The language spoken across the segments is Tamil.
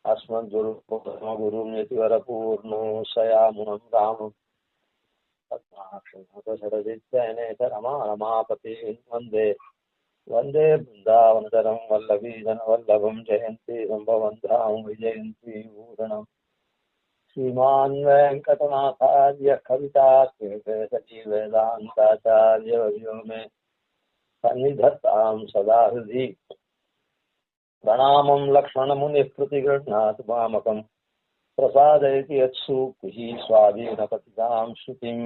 अस्मद्गुरुं यतिवरपूर्णो सयामुनं रामं रमापति वन्दे वन्दे वृन्दावनचरं वल्लभीजनवल्लभं जयन्ती सम्भवन्धां विजयन्ती भूषणम् श्रीमान् वेङ्कटनाथार्य कवितार्किककेसरी वेदान्ताचार्यवर्यो मे सन्निधत्तां सदा हृदि प्रणामं लक्ष्मणमुनिः प्रतिगृह्णातु मामकम् प्रसादयति यत्सूक्तिः स्वाधीनपतितां श्रुतिम्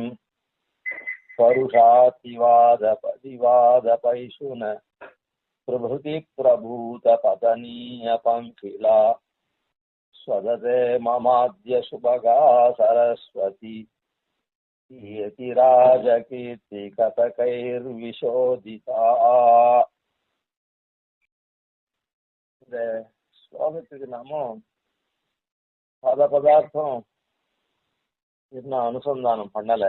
परुषातिवादपदिवादपैषुन प्रभृतिप्रभूतपतनीयपङ्किला स्वदते ममाद्य सुभगा सरस्वती कीर्तिराजकीर्तिकतकैर्विशोदिता. இந்த ஸ்லோகத்துக்கு நாம பல பதார்த்தம் இன்னும் அனுசந்தானம் பண்ணல.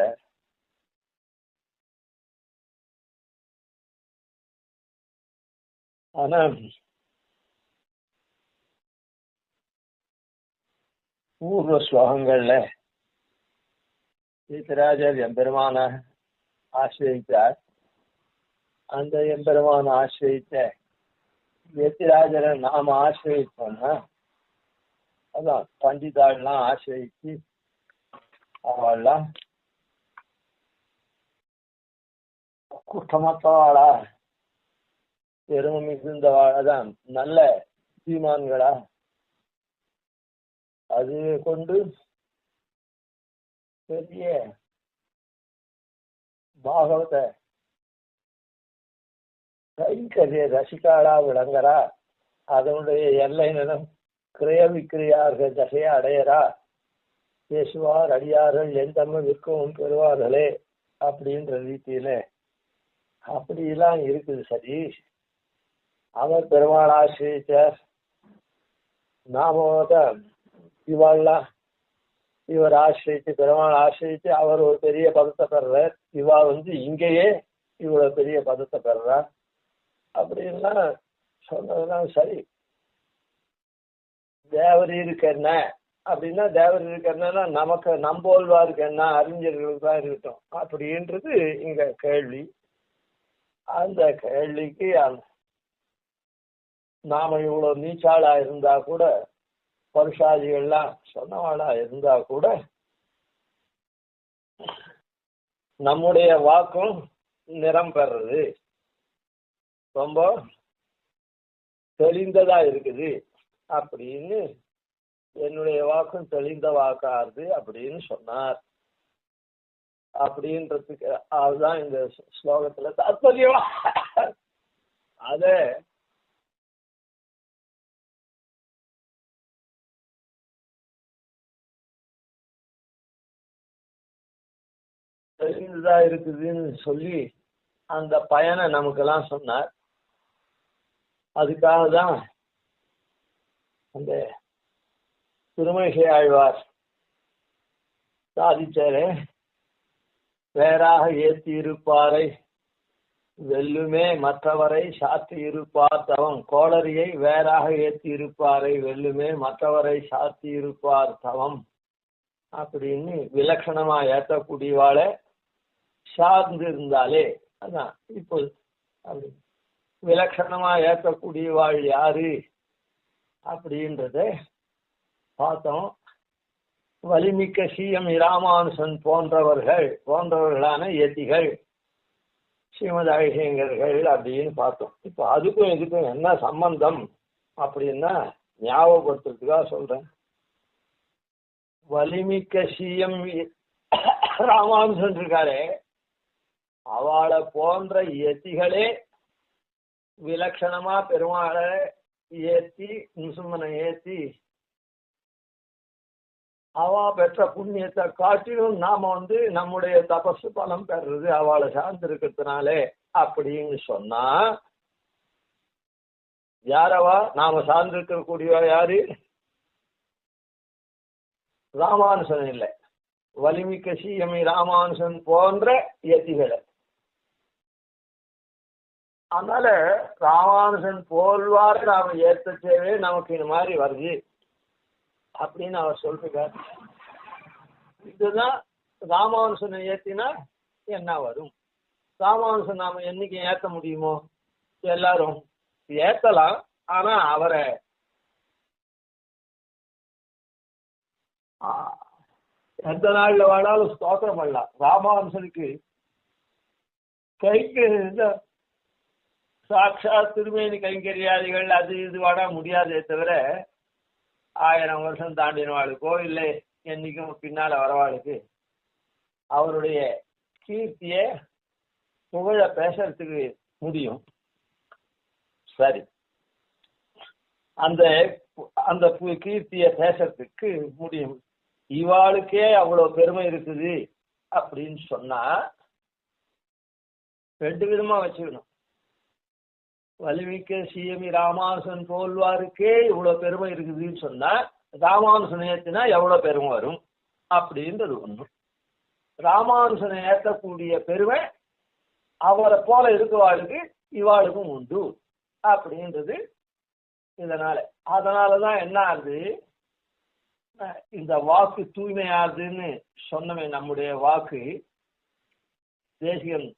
ஆனா பூர்வ ஸ்லோகங்கள்ல ஈத்தராஜர் எம்பெருமான ஆசிரியித்தார். அந்த எம்பெருமான ஆசிரியித்த எத்திராஜரை நாம ஆசிரியத்தோம்னா அதான் பண்டிதாள்லாம் ஆசிரியிச்சு அவள்லாம் குற்றமற்றவாளா பெருமை மிகுந்தவாழதான் நல்ல சீமான்களா அது கொண்டு பெரிய பாகவத கைங்கரிய ரசிகாளா விளங்குறா. அதனுடைய எல்லை நிலம் கிரய விக்கிரியார்கள் தகைய அடையறா. பேசுவார் அடியார்கள் என் தம்ம விற்கவும் பெறுவார்களே அப்படின்ற ரீதியில அப்படிலாம் இருக்குது. சரி, அவர் பெருமாள் ஆசிரியிச்சார். நாம இவாள்லாம் இவர் ஆசிரியிச்சு பெருமாள் ஆசிரியிச்சு அவர் ஒரு பெரிய பதத்தை பெறுறார். இவா இங்கேயே இவ்வளவு பெரிய பதத்தை பெறுறா அப்படின்லாம் சொன்னதுலாம் சரி. தேவர் இருக்கு என்ன அப்படின்னா தேவர் இருக்கு என்னன்னா நமக்கு நம்போல்வா இருக்கு என்ன அறிஞர்களுக்கு தான் இருக்கட்டும் அப்படின்றது இங்க கேள்வி. அந்த கேள்விக்கு நாம இவ்வளவு நீச்சாளா இருந்தா கூட பருஷாதிகள்லாம் சொன்னவாளா இருந்தா கூட நம்முடைய வாக்கும் நிறம் பெறுறது ரொம்ப தெளிந்ததா இருக்குது அப்படின்னு என்னுடைய வாக்கும் தெளிந்த வாக்காருது அப்படின்னு சொன்னார். அப்படின்றதுக்கு அதுதான் இந்த ஸ்லோகத்துல தாத்பர்யம். அத தெளிந்ததா இருக்குதுன்னு சொல்லி அந்த பயனை நமக்கெல்லாம் சொன்னார். அதுக்காக தான் அந்த திருமழிசை ஆழ்வார் சாதிச்சாரு. வேறாக ஏத்தி இருப்பாரை வெல்லுமே மற்றவரை சாத்தி இருப்பார் தவம். கோளரியை வேறாக ஏத்தி இருப்பாரை வெல்லுமே மற்றவரை சாத்தி இருப்பார் தவம் அப்படின்னு விலட்சணமா ஏற்றக்கூடியவாள சார்ந்து இருந்தாலே அதான் இப்போ அப்படி விலட்சணமா ஏற்கக்கூடியவாள் யாரு அப்படின்றத பார்த்தோம். வலிமிக்க சிஎம் இராமானுசன் போன்றவர்களான ஏத்திகள் ஸ்ரீமத் அழகியங்கர்கள் அப்படின்னு பார்த்தோம். இப்போ அதுக்கும் இதுக்கும் என்ன சம்பந்தம் அப்படின்னா ஞாபகப்படுத்துறதுக்காக சொல்றேன். வலிமிக்க சிஎம் ராமானுசன் இருக்காரே அவளை போன்ற ஏத்திகளே விலட்சணமா பெருமாளை ஏத்தி நிசும்மனை ஏத்தி அவா பெற்ற புண்ணியத்தை காட்டிலும் நாம நம்முடைய தபசு பலம் பெறுறது அவளை சார்ந்து இருக்கிறதுனாலே அப்படின்னு சொன்னா யாரவா நாம சார்ந்து இருக்கக்கூடியவா யாரு? ராமானுசன் இல்லை, வலிமிக்க சிஎம் ராமானுசன் போன்ற ஏத்திகளை. அதனால ராமானுஜன் போல்வாறு நாம ஏற்றச்சேவே நமக்கு இந்த மாதிரி வருது அப்படின்னு அவர் சொல்றார். இதுதான் ராமானுசனை ஏத்தினா என்ன வரும். ராமானுசன் நாம என்னைக்கு ஏத்த முடியுமோ? எல்லாரும் ஏத்தலாம், ஆனா அவரை எந்த நாள்ல வேணாலும் ஸ்தோத்திரம் பண்ணலாம். ராமானுசனுக்கு கைக்கு சாட்சாத் திருமேனி கைங்கரியாதிகள் அது இது வேணா முடியாதே தவிர 1000 வருஷம் தாண்டினவாளுக்கோ இல்லை என்னைக்கும் பின்னால வரவாளுக்கு அவருடைய கீர்த்திய புகழ பேசுறதுக்கு முடியும். சரி, அந்த அந்த கீர்த்திய பேசுறதுக்கு முடியும். இவாளுக்கே அவ்வளவு பெருமை இருக்குது அப்படின்னு சொன்னா 2 விதமா வச்சுக்கணும். வலிமிக்க சிஎமி ராமானுசன் போல்வாருக்கே இவ்வளவு பெருமை இருக்குதுன்னு சொன்னா ராமானுசனை ஏத்தினா எவ்வளவு பெருமை வரும் அப்படின்றது ஒண்ணு. ராமானுசனை ஏற்றக்கூடிய பெருமை அவரை போல இருக்கவாளுக்கு இவாளுக்கும் உண்டு அப்படின்றது. அதனாலதான் என்ன ஆகுது, இந்த வாக்கு தூய்மையாகுதுன்னு சொன்னமே. நம்முடைய வாக்கு தேசிகன்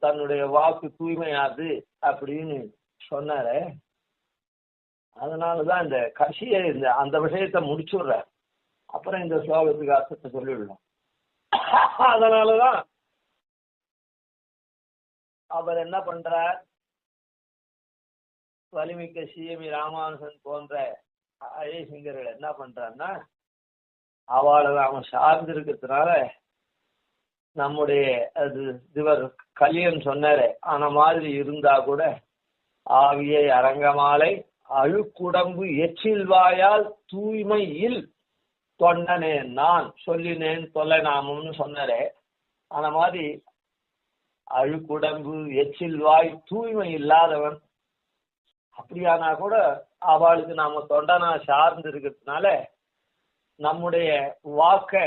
தன்னுடைய வாக்கு தூய்மையாது அப்படின்னு சொன்னாரு. அதனாலதான் இந்த கட்சியை அந்த விஷயத்தை முடிச்சுடுற, அப்புறம் இந்த ஸ்லோகத்துக்கு அர்த்தத்தை சொல்லிவிடலாம். அதனாலதான் அவர் என்ன பண்றார், வலிமிக்க சிஎமி ராமானுசன் போன்ற அயசிங்கர்கள் என்ன பண்றான்னா, அவளை அவன் சார்ந்து இருக்கிறதுனால நம்முடைய அது இவர் கலியன் சொன்னாரு, ஆன மாதிரி இருந்தா கூட ஆவியை அரங்கமாலை அழுக்குடம்பு எச்சில் வாயால் தூய்மையில் தொண்டனேன் நான் சொல்லினேன் தொல்லை நாமம்னு சொன்னாரே, ஆன மாதிரி அழுக்குடம்பு எச்சில் வாய் தூய்மை இல்லாதவன் அப்படியானா கூட அவளுக்கு நாம தொண்டனா சார்ந்து இருக்கிறதுனால நம்முடைய வாக்க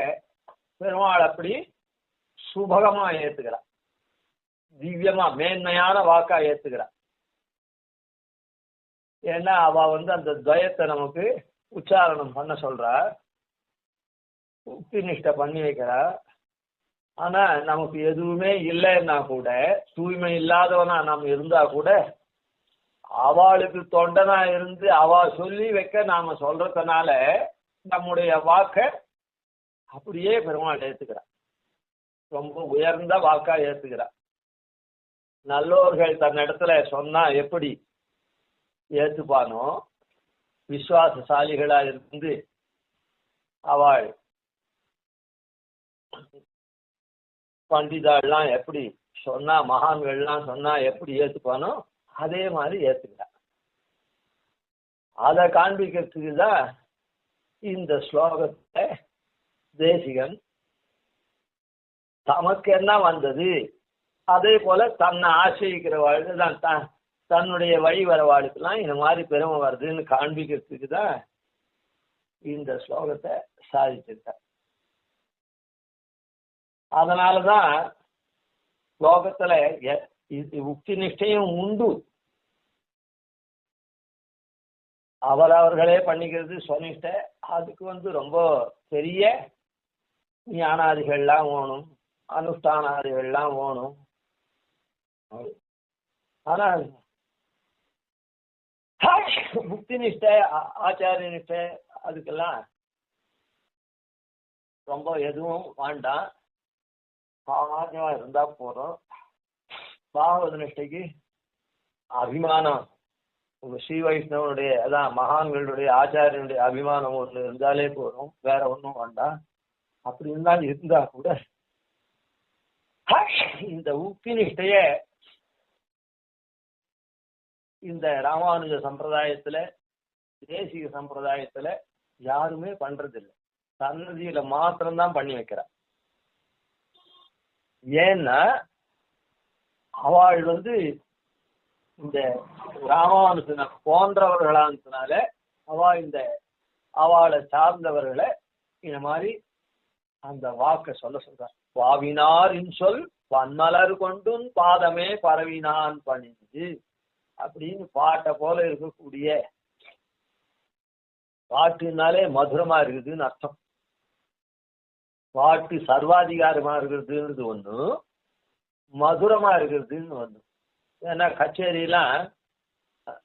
பெருமாள் அப்படி சுபகமா ஏத்துக்கிறான், திவ்யமா மேன்மையான வாக்கா ஏத்துக்கிறான். ஏன்னா அவ அந்த துவயத்தை நமக்கு உச்சாரணம் பண்ண சொல்றா, உக்தி நிஷ்டை பண்ணி வைக்கிறா. ஆனா நமக்கு எதுவுமே இல்லைன்னா கூட, தூய்மை இல்லாதவனா நாம் இருந்தா கூட அவளுக்கு தொண்டனா இருந்து அவ சொல்லி வைக்க நாம சொல்றதுனால நம்முடைய வாக்க அப்படியே பெருமாள் ஏத்துக்கிறான், ரொம்ப உயர்ந்த வாக்கா ஏத்துக்கிறான். நல்லோர்கள் தன்னிடத்துல சொன்னா எப்படி ஏத்துப்பானோ, விசுவாசசாலிகளா இருந்து அவள் பண்டிதாள்லாம் எப்படி சொன்னா, மகான்கள்லாம் சொன்னா எப்படி ஏத்துப்பானோ அதே மாதிரி ஏத்துக்கிறான். அதை காண்பிக்கிறதுக்கு தான் இந்த ஸ்லோகத்தை தேசிகன் தமக்கு என்ன வந்தது, அதே போல தன்னை ஆசிரிக்கிற வாழ்க்கை தான் தன்னுடைய வழி வர வாழ்க்கைலாம் இந்த மாதிரி பெருமை வருதுன்னு காண்பிக்கிறதுக்கு தான் இந்த ஸ்லோகத்தை சாதிச்சிருக்க. அதனாலதான் ஸ்லோகத்துல உக்தி நிஷ்டையும் உண்டு, அவரவர்களே பண்ணிக்கிறது சொனிஷ்டை. அதுக்கு ரொம்ப பெரிய ஞானாதிகள்லாம் வேணும், அனுஷ்டானாதிகள்லாம் வேணும். ஆனா புக்தி நிஷ்டை ஆச்சாரிய நிஷ்டை அதுக்கெல்லாம் ரொம்ப எதுவும் வேண்டாம், சாமான்யமா இருந்தா போதும். பாகவத நிஷ்டைக்கு அபிமானம், ஸ்ரீ வைஷ்ணவனுடைய அதான் மகான்களுடைய ஆச்சாரியனுடைய அபிமானம் ஒன்று இருந்தாலே போதும், வேற ஒன்றும் வேண்டாம். அப்படி இருந்தா கூட இந்த உக்தி நிஷ்டைய இந்த ராமானுஜ சம்பிரதாயத்துல தேசிக சம்பிரதாயத்துல யாருமே பண்றதில்லை, சன்னதியில மாத்திரம்தான் பண்ணி வைக்கிறார். ஏன்னா அவள் இந்த ராமானுஜனை போன்றவர்களானதுனால அவளை சார்ந்தவர்களை இந்த மாதிரி அந்த வாக்க சொல்றார். பாவினார் இன்சொல் பன்மலர் கொண்டும் பாதமே பரவினான் பணிந்து அப்படின்னு பாட்டை போல இருக்கக்கூடிய பாட்டுனாலே மதுரமா இருக்குதுன்னு அர்த்தம். பாட்டு சர்வாதிகாரமா இருக்கிறதுன்றது ஒண்ணு, மதுரமா இருக்கிறதுன்னு ஒண்ணு. ஏன்னா கச்சேரியெல்லாம்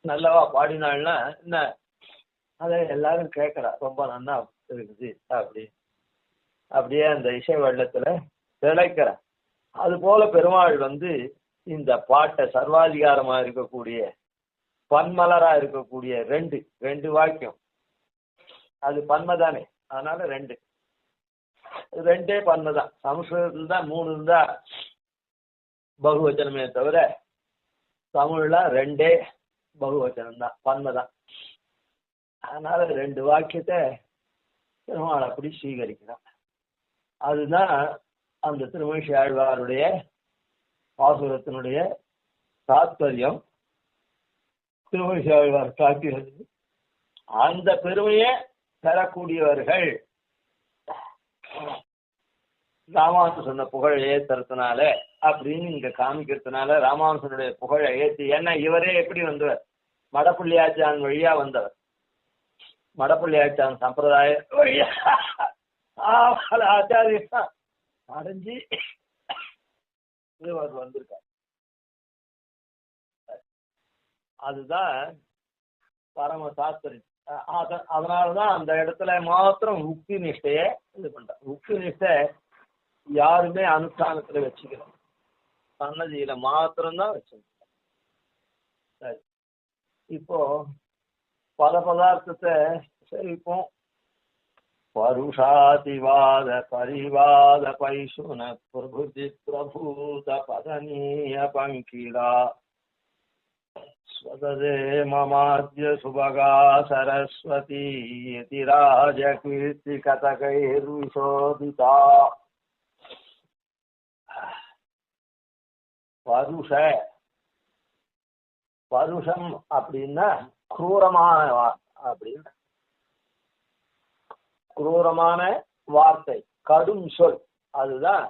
நல்லவா பாடினாள்னா என்ன, அதை எல்லாரும் கேட்கறா, ரொம்ப நல்லா இருக்குது அப்படி, அப்படியே அந்த இசை வெள்ளத்துல திளைக்கிற. அது போல பெருமாள் இந்த பாட்டை சர்வாதிகாரமா இருக்கக்கூடிய பன்மலரா இருக்கக்கூடிய ரெண்டு ரெண்டு வாக்கியம், அது பன்மதானே, அதனால ரெண்டே பன்மதான். சமஸ்கிருதத்துல தான் 3 இருந்தா பகுவச்சனமே தவிர தமிழ்ல 2 பகுவச்சனம் தான், பன்மதான். அதனால 2 வாக்கியத்தை பெருமாள் அப்படி ஸ்வீகரிக்கிறான். அதுதான் அந்த திருமழிசை ஆழ்வாருடைய பாசுரத்தினுடைய தாத்பரியம். திருமழிசை ஆழ்வார் காட்டியது அந்த பெருமையை பெறக்கூடியவர்கள் ராமானுஜன் சொன்ன புகழை ஏத்துறதுனால அப்படின்னு இங்க காமிக்கிறதுனால ராமானுஜனுடைய புகழை ஏற்றி. ஏன்னா இவரே எப்படி வந்தவர், மடப்புள்ளியாச்சான் வழியா வந்தவர், மடப்புள்ளியாச்சான் சம்பிரதாய வழியா ஆச்சாரியா அடைஞ்சி இவர் வந்திருக்கார். அதுதான் பரம தாத்பரியம். அதனாலதான் அந்த இடத்துல மாத்திரம் உக்தி நிஷ்டைய இது பண்ற. உக்தி நிஷ்டை யாருமே அனுஷ்டானத்துல வச்சுக்கிறோம், சன்னதியில மாத்திரம்தான் வச்சிருக்கோம். சரி, இப்போ பல பதார்த்தத்தை சேவிப்போம். பருஷாதிவாத பரிவாத பைசுன பிரபுதி பிரபூத பதனீய பங்கிலா ஸ்வததே மமாத்ய சுபகா சரஸ்வதி யதிராஜ கீர்த்தி கதகைர்விசோதிதா. பருஷம் அப்படின்னா குரூரமான அப்படின்னு, குரூரமான வார்த்தை, கடும் சொல், அதுதான்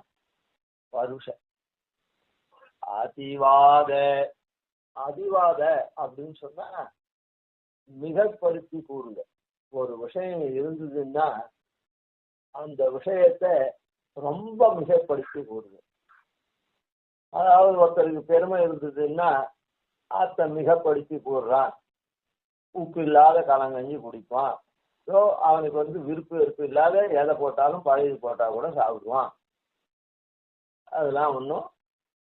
பருஷ. அதிவாத அப்படின்னு சொன்னா மிகப்படுத்தி கூறுங்க. ஒரு விஷயம் இருந்ததுன்னா அந்த விஷயத்தை ரொம்ப மிகப்படுத்தி கூறுங்க. அதாவது ஒருத்தருக்கு பெருமை இருந்ததுன்னா அத்தை மிகப்படுத்தி கூடுறான், உப்பு இல்லாத கலங்கஞ்சி குடிப்பான். ஸோ அவனுக்கு விருப்பு வெறுப்பு இல்லாத எதை போட்டாலும் பழையது போட்டா கூட சாப்பிடுவான். அதெல்லாம் ஒன்றும்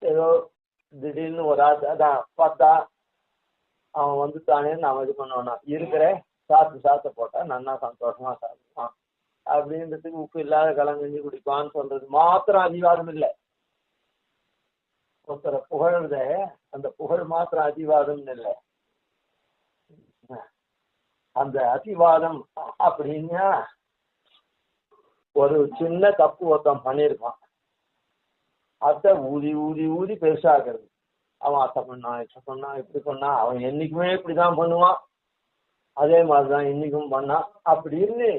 ஏதோ திடீர்னு ஒரு அதான் பார்த்தா அவன் தானே நாம் இது பண்ணுவானா, இருக்கிற சாத்து போட்டா நல்லா சந்தோஷமா சாப்பிடுவான் அப்படின்றதுக்கு உப்பு இல்லாத கலங்கஞ்சி குடிப்பான்னு சொல்றது மாத்திரம் அதிவாதம் இல்லை. ஒருத்தரை புகழத அந்த புகழ் மாத்திரம் அதிவாதம்னு இல்லை. அந்த அதிவாதம் அப்படின்னா ஒரு சின்ன தப்பு ஒருத்தன் பண்ணியிருக்கான், அத்தை ஊதி ஊதி ஊதி பெருசாக்குறது. அவன் அத்தை பண்ணான், இதை பண்ணான், இப்படி பண்ணான், அவன் என்னைக்குமே இப்படிதான் பண்ணுவான், அதே மாதிரிதான் இன்னைக்கும் பண்ணான் அப்படின்னு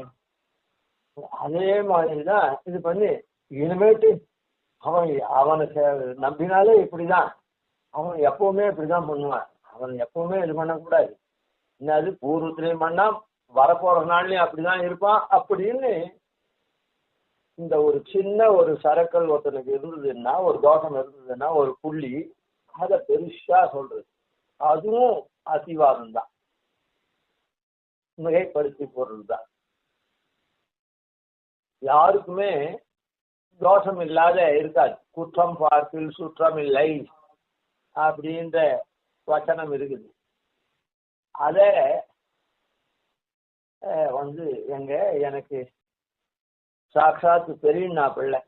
அதே மாதிரிதான் இது பண்ணி இனிமேட்டு அவனை நம்பினாலே இப்படிதான், அவன் எப்பவுமே இப்படிதான் பண்ணுவான், அவன் எப்பவுமே இது பண்ணக்கூடாது, என்னது பூர்வத்திலையும் பண்ணா வரப்போற நாள்லயும் அப்படிதான் இருப்பான் அப்படின்னு இந்த ஒரு சின்ன ஒரு சரக்கல் ஒருத்தனுக்கு இருந்ததுன்னா, ஒரு தோஷம் இருந்ததுன்னா, ஒரு புள்ளி, அதை பெருசா சொல்றது, அதுவும் அதிவாதம் தான், மிகைப்படுத்தி போடுறது தான். யாருக்குமே தோஷம் இல்லாத இருக்காது. குற்றம் பார்க்கில் சுற்றம் இல்லை அப்படின்ற வச்சனம் இருக்குது. அத எனக்கு சாட்சாத்து பெரியண்ணா பிள்ளை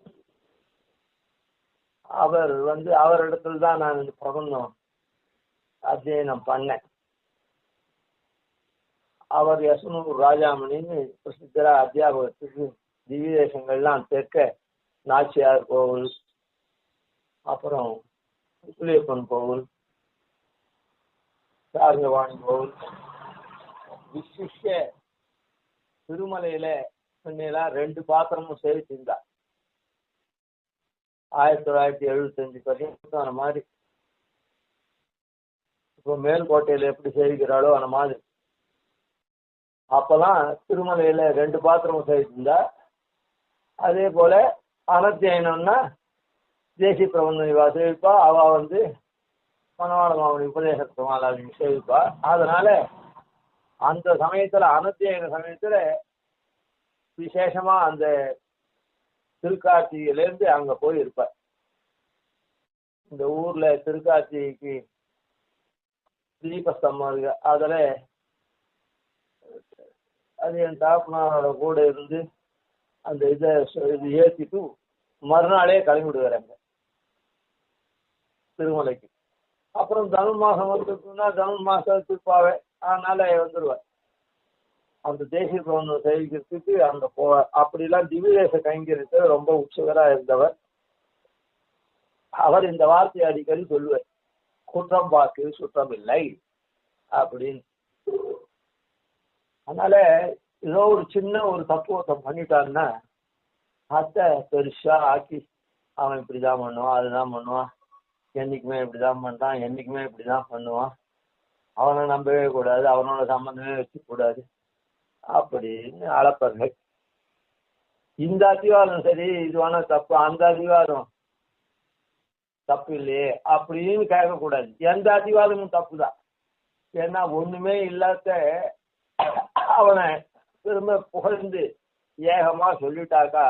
அவர் அவரிடத்துல தான் நான் இந்த பிரபந்தம் அத்தியனம் பண்ணேன். அவர் யசனூர் ராஜாமணின்னு பிரசித்தரா அத்தியாபகத்துக்கு திவ்ய தேசங்கள்லாம் தெற்க நாச்சியார் கோவில், அப்புறம் புலியப்பன் கோவில், சார்கவாணி கோவில், விசிஷ்ய திருமலையில முன்னெல்லாம் 2 பாத்திரமும் சேவிச்சிருந்தா. 1975 பதினெட்டு அந்த மாதிரி. இப்போ மேல்கோட்டையில எப்படி சேவிக்கிறாளோ அந்த மாதிரி அப்பதான் திருமலையில 2 பாத்திரமும் சேர்த்துருந்தா. அதே போல அனத்தியனம்னா தேசி பிரபந்த சேவிப்பா. அவ மனவாள மாமணி உபதேச மாலாவி சேவிப்பா. அதனால அந்த சமயத்துல அனத்தியன சமயத்துல விசேஷமா அந்த திருக்காட்சியிலேருந்து அங்க போய் இருப்பார். இந்த ஊர்ல திருக்காட்சிக்கு தீபஸ்தம்பம் இருக்கு. அதுல அது என் தாப்பனாரோட கூட இருந்து அந்த இதை ஏற்றிட்டு மறுநாளே கிளம்பிடுவார் திருமலைக்கு. அப்புறம் தமிழ் மாசம் வந்துட்டுன்னா தமிழ் மாசம் திருப்பாவே, அதனால வந்துடுவார். அந்த தேசிய பிரபந்தம் சேவிக்கிறதுக்கு அங்க போவார். அப்படிலாம் திவ்யதேச கைங்கரியத்தை ரொம்ப உற்சகரா இருந்தவர். அவர் இந்த வார்த்தையை அடிக்கடி சொல்லுவார், குற்றம் பார்த்து சுற்றம் இல்லை அப்படின்னு. அதனால ஏதோ ஒரு சின்ன ஒரு தப்புவத்தம் பண்ணிட்டான்னா அத்தை பெருசா ஆக்கி அவன் இப்படிதான் பண்ணுவான், அதுதான் பண்ணுவான், என்னைக்குமே இப்படிதான் பண்றான், என்னைக்குமே இப்படிதான் பண்ணுவான், அவனை நம்பவே கூடாது, அவனோட சம்பந்தமே வச்சுக்க கூடாது அப்படின்னு அளப்பர்கள். இந்த அதிவாதம் சரி, இது வேணா தப்பு, அந்த அதிவாதம் தப்பு இல்லையே அப்படின்னு கேட்கக்கூடாது. எந்த அதிவாதமும் தப்பு தான். ஏன்னா ஒண்ணுமே இல்லாத அவனை திரும்ப புகழ்ந்து ஏகமா சொல்லிட்டாக்கா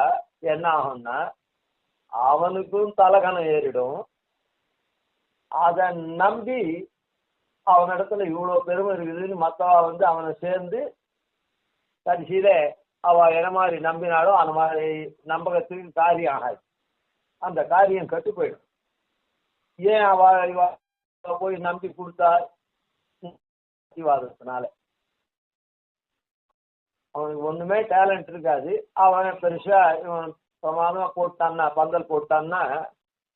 என்ன ஆகும்னா அவனுக்கும் தலகணம் ஏறிடும். அதை நம்பி அவனிடத்துல இவ்வளவு பெருமை இருக்குதுன்னு மத்தவா அவனை சேர்ந்து கடைசியில அவ என்ன மாதிரி நம்பினாலும் அந்த மாதிரி நம்பகத்துக்கு காரியம் ஆகாது. அந்த காரியம் கட்டு போயிடும். ஏன் அவ போய் நம்பி கொடுத்தா? வாதத்தினால அவனுக்கு ஒண்ணுமே டேலண்ட் இருக்காது. அவன் பெருசா இவன் பிரமாதமா போட்டான்னா, பந்தல் போட்டான்னா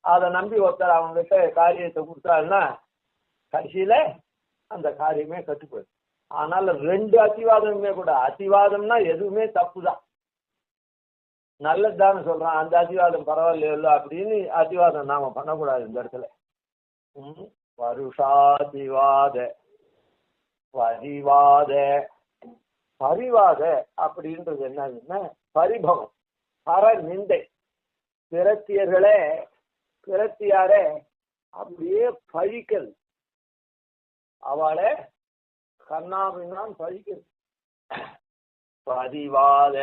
அதை நம்பி ஒருத்தர் அவங்ககிட்ட காரியத்தை கொடுத்தாருன்னா கடைசியில அந்த காரியமே கட்டு போயிடும். அதனால 2 அதிவாதமுமே கூட, அதிவாதம்னா எதுவுமே தப்பு தான், நல்லதுதான்னு சொல்றான். அந்த அதிவாதம் பரவாயில்லையோ அப்படின்னு அதிவாதம் நாம பண்ணக்கூடாது இந்த இடத்துல. வருஷாதிவாத பரிவாத. பரிவாத அப்படின்றது என்னதுன்னா பரிபவம், பர நிந்தை. பிரத்தியர்களே பிரத்தியார அப்படியே பழிக்கிறது, அவளை கண்ணாபின்னான் பழிக்கிறது. பதிவாத.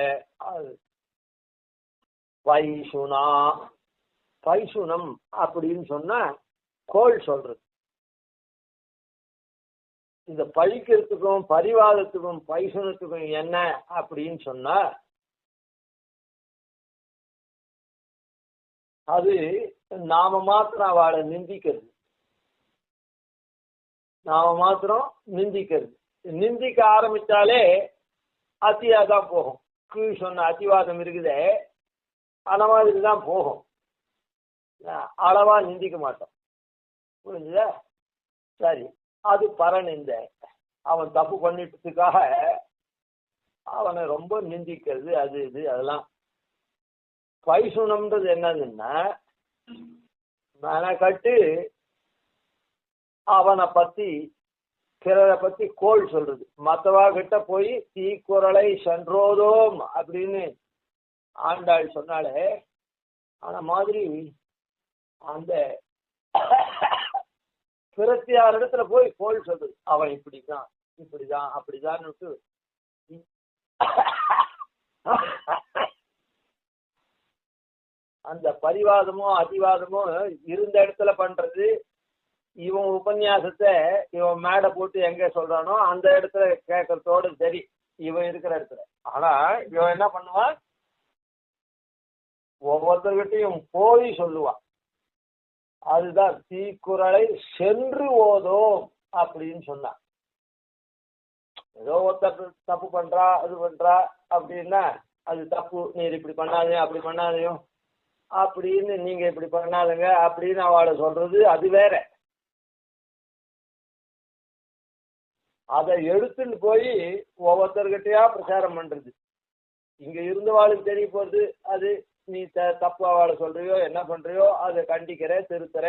பைசுனா, பைசுனம் அப்படின்னு சொன்னா கோள் சொல்றது. இந்த பழிக்கிறதுக்கும் பரிவாதத்துக்கும் பைசுனத்துக்கும் என்ன அப்படின்னு சொன்னா அது நாம மாத்திரம் அவளை நிந்திக்கிறது, நாம மாத்திரம் நிந்திக்கிறது. நிந்திக்க ஆரம்பிச்சாலே அத்தியாதான் போகும். கீழ் சொன்ன அத்திவாதம் இருக்குதே அந்த மாதிரி தான் போகும். அளவா நிந்திக்க மாட்டோம். புரிஞ்சுதா? சரி, அது பரநிந்த. அவன் தப்பு பண்ணிட்டதுக்காக அவனை ரொம்ப நிந்திக்கிறது, அது இது அதெல்லாம். பைசுனம்ன்றது என்னதுன்னா மெனக்கட்டு அவனை பத்தி பிறரை பத்தி கோள் சொல்றது. மற்றவா கிட்ட போய் தீக்குறளை சென்றோதோம் அப்படின்னு ஆண்டாள் சொன்னாலே ஆன மாதிரி அந்த பிரத்தியார் இடத்துல போய் கோள் சொல்றது. அவன் இப்படிதான் இப்படிதான் அப்படிதான் அந்த பரிவாதமோ அதிவாதமோ இருந்த இடத்துல பண்றது. இவன் உபன்யாசத்தை இவன் மேடை போட்டு எங்க சொல்றானோ அந்த இடத்துல கேட்கறதோடு சரி, இவன் இருக்கிற இடத்துல. ஆனா இவன் என்ன பண்ணுவான், ஒவ்வொருத்தர்கிட்டையும் போய் சொல்லுவான். அதுதான் தீக்குறளை சென்று ஓதோம் அப்படின்னு சொன்னான். ஏதோ ஒருத்தர் தப்பு பண்றா அது பண்றா அப்படின்னா அது தப்பு, நீர் இப்படி பண்ணாதே அப்படி பண்ணாதையும் அப்படின்னு, நீங்க இப்படி பண்ணாதுங்க அப்படின்னு அவளை சொல்றது அது வேற. அதை எடுத்துட்டு போய் ஒவ்வொருத்தர்கிட்டயா பிரச்சாரம் பண்றது. இங்க இருந்தவாளுக்கு தெரிய போறது அது நீ தப்பு அவளை சொல்றியோ என்ன பண்றியோ அதை கண்டிக்கிற திருத்துற,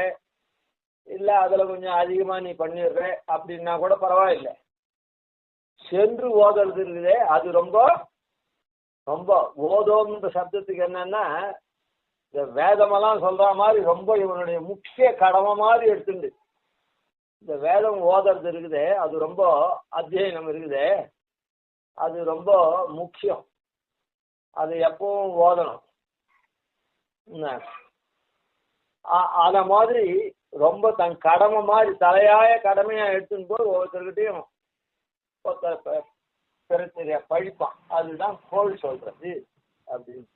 இல்ல அதுல கொஞ்சம் அதிகமா நீ பண்ணிடுற அப்படின்னா கூட பரவாயில்லை. சென்று ஓதுறது இருக்குதே அது ரொம்ப ரொம்ப ஓதோம்ன்ற சப்தத்துக்கு என்னன்னா இந்த வேதமெல்லாம் சொல்ற மாதிரி ரொம்ப இவனுடைய முக்கிய கடமை மாதிரி எடுத்துண்டு இந்த வேதம் ஓதுறது இருக்குதே அது ரொம்ப அத்தியனம் இருக்குதே அது ரொம்ப முக்கியம். அது எப்பவும் ஓதணும். அத மாதிரி ரொம்ப தன் கடமை மாதிரி தலையாய கடமையா எடுத்துன்னு போய் ஒவ்வொருத்தர்கிட்டையும் பெருத்தெரிய பழிப்பான். அதுதான் கோள் சொல்றது அப்படின்னு.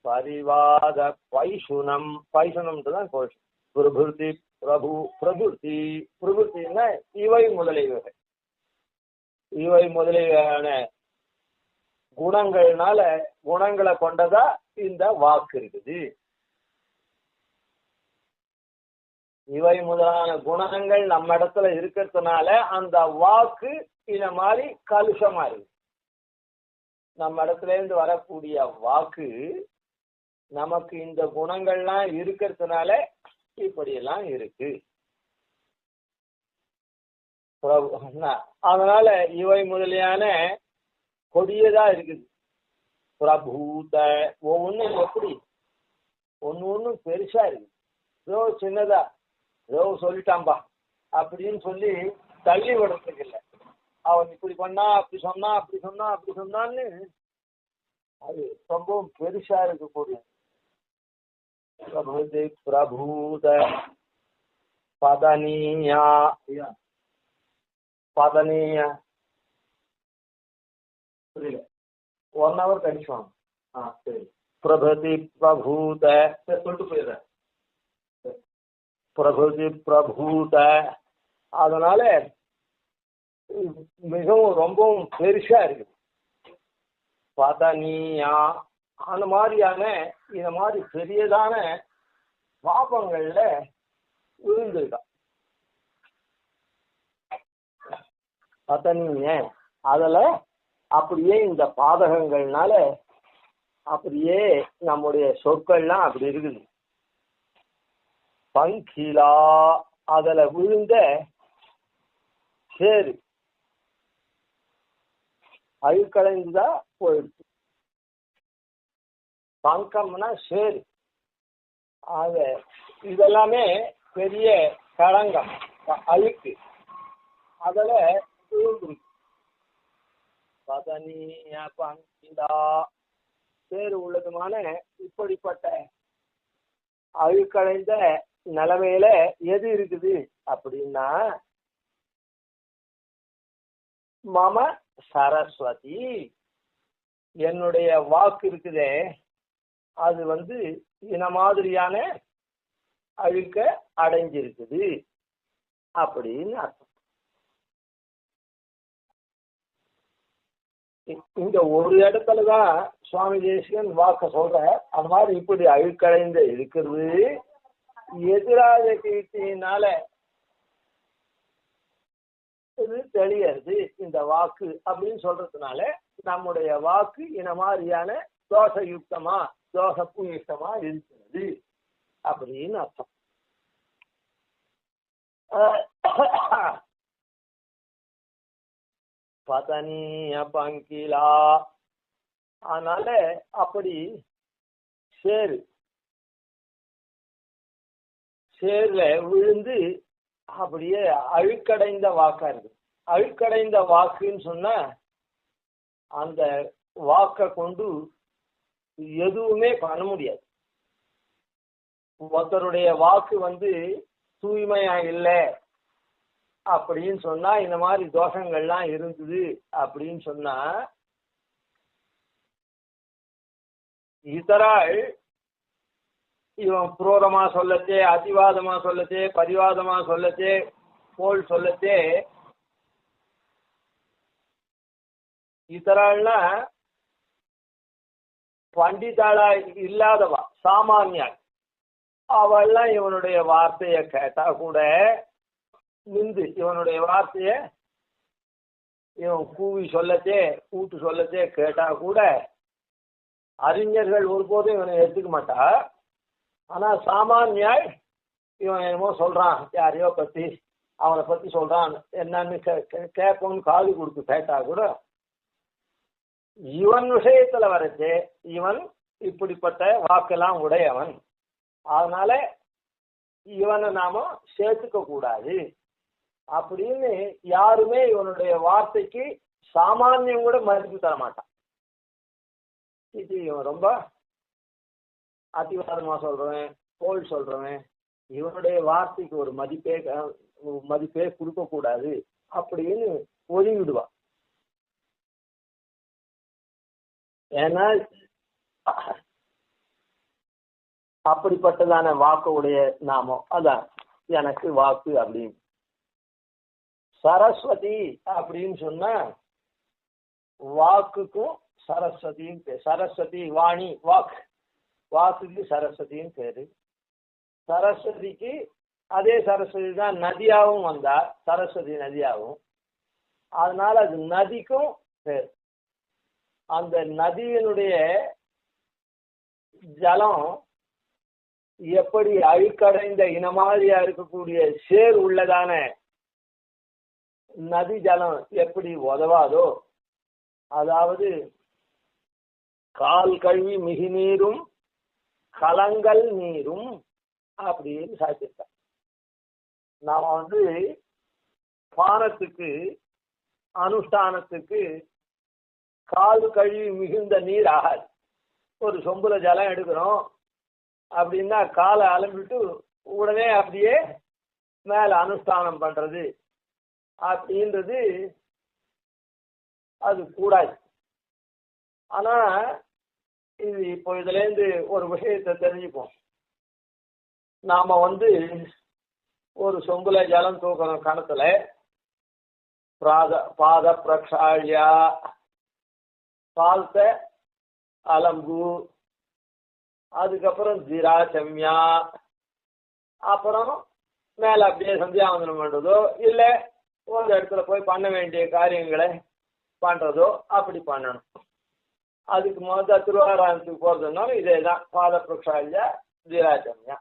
பரிவாத பைசுனம் பைசுனம்ன்றதான் கோள். பிரபுதி பிரபு பிரபுதி பிரபுத்தின்னா இவை முதலியவைகள். இவை முதலியான குணங்கள்னால குணங்களை கொண்டதா இந்த வாக்கு இருக்குது. இவை முதலான குணங்கள் நம்ம இடத்துல இருக்கிறதுனால அந்த வாக்கு இந்த மாதிரி கலுஷமா இருக்கு. நம்ம இடத்துல இருந்து வரக்கூடிய வாக்கு நமக்கு இந்த குணங்கள்லாம் இருக்கிறதுனால இப்படியெல்லாம் இருக்கு. அதனால இவை முதலியான கொடியதா இருக்குது. பிரபூத ஒவ்வொன்றும் எப்படி ஒன்னு ஒன்னும் பெருசா இருக்கு. ஏதோ சின்னதா ஏதோ சொல்லிட்டான்பா அப்படின்னு சொல்லி தள்ளி விடுறதுக்கு இல்லை. அவன் இப்படி பண்ணா அப்படி சொன்னா அப்படி சொன்னா அப்படி சொன்னான்னு அது ரொம்பவும் பெருசா இருக்கக்கூடிய பிரபுதி பிரபூத பதனியா பதனியா 1 hour கழிச்சுவாங்க. சரி. பிரபதி பிரபூத சொல்லிட்டு போயிடுறேன். பிரபுதி பிரபூத அதனால மிகவும் ரொம்பவும் பெருசா இருக்கு. பதனியா அந்த மாதிரியான இந்த மாதிரி பெரியதான பாபங்கள்ல விழுந்திருக்கான். பதனிய அதுல அப்படியே இந்த பாதகங்கள்னால அப்படியே நம்முடைய சொற்கள்லாம் அப்படி இருக்குது. பங்கிலா அதுல விழுந்த சேரு அழுக்கடைந்துதா போயிடுச்சு. பங்கம்னா சேரு. ஆக இதெல்லாமே பெரிய களங்கம் அழுக்கு அதுல விழுந்துருக்கு. பதனிய பங்கிலா சேரு உள்ளதுமான இப்படிப்பட்ட அழுக்கடைந்த நிலைமையில எது இருக்குது அப்படின்னா மம சரஸ்வதி என்னுடைய வாக்கு இருக்குதே அது இந்த மாதிரியான அழுக்க அடைஞ்சிருக்குது அப்படின்னு அர்த்தம். இந்த ஒரு இடத்துலதான் சுவாமி தேசிகன் வாக்க சொல்ற. அந்த மாதிரி இப்படி அழுக்கடைந்த இருக்கிறது எதிராக கீர்த்தியினால இது தெளியறது இந்த வாக்கு அப்படின்னு சொல்றதுனால நம்முடைய வாக்கு இந்த மாதிரியான தோஷயுக்தமா தோஷப்புயுக்தமா இருக்கிறது அப்படின்னு அர்த்தம். பதனிய பங்கிலா அதனால அப்படி சேர்ல விழுந்து அப்படியே அழுக்கடைந்த வாக்கா இருக்கு. அழுக்கடைந்த வாக்குன்னு சொன்னா அந்த வாக்க கொண்டு எதுவுமே பண்ண முடியாது. ஒருத்தருடைய வாக்கு தூய்மையா இல்லை அப்படின்னு சொன்னா இந்த மாதிரி தோஷங்கள்லாம் இருந்தது அப்படின்னு சொன்னா இதரால் இவன் புரோதமா சொல்லச்சே அதிவாதமா சொல்லச்சே பரிவாதமா சொல்லச்சே போல் சொல்லச்சே இதரால்னா பண்டிதாளா இல்லாதவா சாமானியா அவள்லாம் இவனுடைய வார்த்தைய கேட்டா கூட இவனுடைய வார்த்தைய இவன் கூவி சொல்லச்சே கூட்டு சொல்லச்சே கேட்டா கூட அறிஞர்கள் ஒருபோதும் இவனை எடுத்துக்க மாட்டா. ஆனா சாமானியாய் இவன் என்னமோ சொல்றான் யாரையோ பத்தி அவனை பத்தி சொல்றான் என்னன்னு கேட்போம்னு காது கொடுத்து கேட்டா கூட இவன் விஷயத்துல வரைச்சு இவன் இப்படிப்பட்ட வாக்கெல்லாம் உடையவன், அதனால இவனை நாம சேர்த்துக்க கூடாது அப்படின்னு யாருமே இவனுடைய வார்த்தைக்கு சாமானியம் கூட மதிப்பு தர மாட்டான். இது இவன் ரொம்ப அத்திவாதமா சொல்றவன், கோல் சொல்றவன், இவனுடைய வார்த்தைக்கு ஒரு மதிப்பே கொடுக்க கூடாது அப்படின்னு ஒதுங்கிடுவான். ஏன்னா அப்படிப்பட்டதான வாக்குடைய நாமம் அதான் எனக்கு வாக்கு அப்படின்னு. சரஸ்வதி அப்படின்னு சொன்னா வாக்குக்கும் சரஸ்வதியும் பேர். சரஸ்வதி வாணி வாக்கு, வாக்குக்கு சரஸ்வதியும் பேரு. சரஸ்வதிக்கு அதே சரஸ்வதி தான் நதியாகவும் வந்தா சரஸ்வதி நதியாகவும், அதனால அது நதிக்கும் பேர். அந்த நதியினுடைய ஜலம் எப்படி அழுக்கடைந்த இனமாதிரியா இருக்கக்கூடிய சேர் உள்ளதான நதி ஜலம் எப்படி உதவாதோ, அதாவது கால் கழுவி மிகு நீரும் கலங்கல் நீரும் அப்படின்னு சாதிச்சிருக்க. நாம பானத்துக்கு அனுஷ்டானத்துக்கு கால் கழுவி மிகுந்த நீர் ஆகாது. ஒரு சொம்புல ஜலம் எடுக்கிறோம் அப்படின்னா காலை அலம்பிட்டு உடனே அப்படியே மேல அனுஷ்டானம் பண்றது அப்படின்றது அது கூடாது. ஆனா இது இப்போ இதுல இருந்து ஒரு விஷயத்தை தெரிஞ்சுப்போம். நாம ஒரு சொம்புல ஜலம் தூக்கணும் கணத்துல, பாத பிரக்ஷாழியா பாதத்தை அலம்பு, அதுக்கப்புறம் ஜிராசம்யா, அப்புறம் மேல அப்படியே சந்தியாவந்தனம் பண்றதோ இல்ல ஒரு இடத்துல போய் பண்ண வேண்டிய காரியங்களை பண்றதோ அப்படி பண்ணணும். அதுக்கு முதல்ல திருவாராயணத்துக்கு போறதுனாலும் இதே தான், பாத பிரக்ஷாழியா ஜிராசம்யா.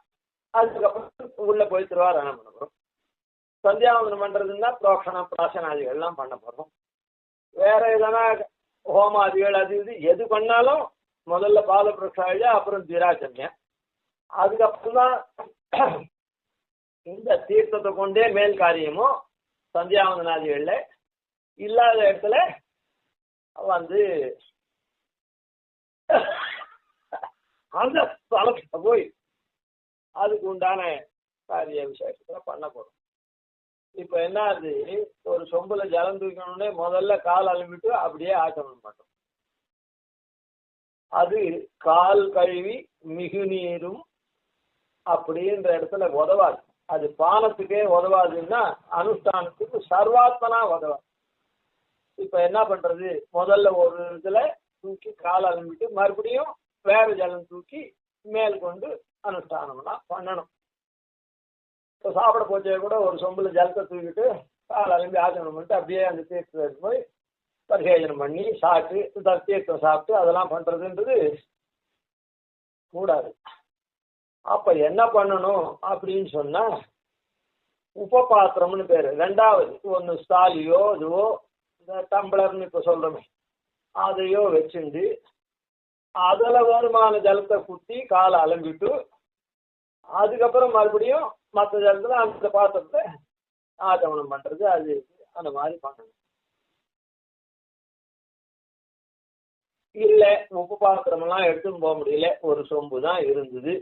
அதுக்கப்புறம் உள்ள போய் திருவாராயணம் பண்ண போறோம். சந்தியாவந்தனம் பண்றதுன்னா புரோக்ஷணம் பிராசனாதிகள் எல்லாம் பண்ண போறோம். வேற எதனா ஹோமாதிகள் அது இது எது பண்ணாலும் முதல்ல பாத பிரக்ஷாழியா அப்புறம் ஜிராசம்யா. அதுக்கப்புறம் தான் இந்த தீர்த்தத்தை கொண்டே மேல் காரியமும் சந்தியாவந்தனாதிகள்ல இல்லாத இடத்துல அந்த ஸ்தலத்துல போய் அதுக்கு உண்டான காரிய விசேஷத்துல பண்ண போறோம். இப்ப என்ன ஆகுது, ஒரு சொம்புல ஜலம் தூக்கணும்னே முதல்ல கால் அலம்பிட்டு அப்படியே ஆச்சமனம் பண்றோம். அது கால் கழுவி மிகு நீரும் அப்படின்ற இடத்துல உதவாது. அது பானத்துக்கே உதவாதுன்னா அனுஷ்டானத்துக்கு சர்வாத்மனா உதவாது. இப்ப என்ன பண்றது, முதல்ல ஒரு இதுல தூக்கி கால் அலம்பிட்டு மறுபடியும் வேற ஜலம் தூக்கி மேல் கொண்டு அனுஷ்டானம்லாம் பண்ணணும். இப்போ சாப்பிட போச்சே கூட ஒரு சொம்புல ஜலத்தை தூக்கிட்டு கால் அலம்பி ஆச்சமனம் பண்ணிட்டு அப்படியே அந்த தீர்த்தத்துக்கு போய் பரிசேஜனம் பண்ணி சாப்பிட்டு தீர்த்தம் சாப்பிட்டு அதெல்லாம் பண்றதுன்றது கூடாது. அப்ப என்ன பண்ணணும் அப்படின்னு சொன்னா உபபாத்திரம்னு பேரு. ரெண்டாவது ஒன்னு ஸ்டாலியோ இதுவோ டம்ளர்னு இப்ப சொல்றோமே அதையோ வச்சுண்டு அதுல வருமான ஜலத்தை குத்தி காலை அலம்பிட்டு அதுக்கப்புறம் மறுபடியும் மற்ற ஜலத்துல அந்த பாத்திரத்தை ஆச்சமனம் பண்றது, அது அந்த மாதிரி பண்ணணும். இல்ல உப்பு பாத்திரம் எல்லாம் எடுத்துன்னு போக முடியல, ஒரு சொம்பு தான் இருந்தது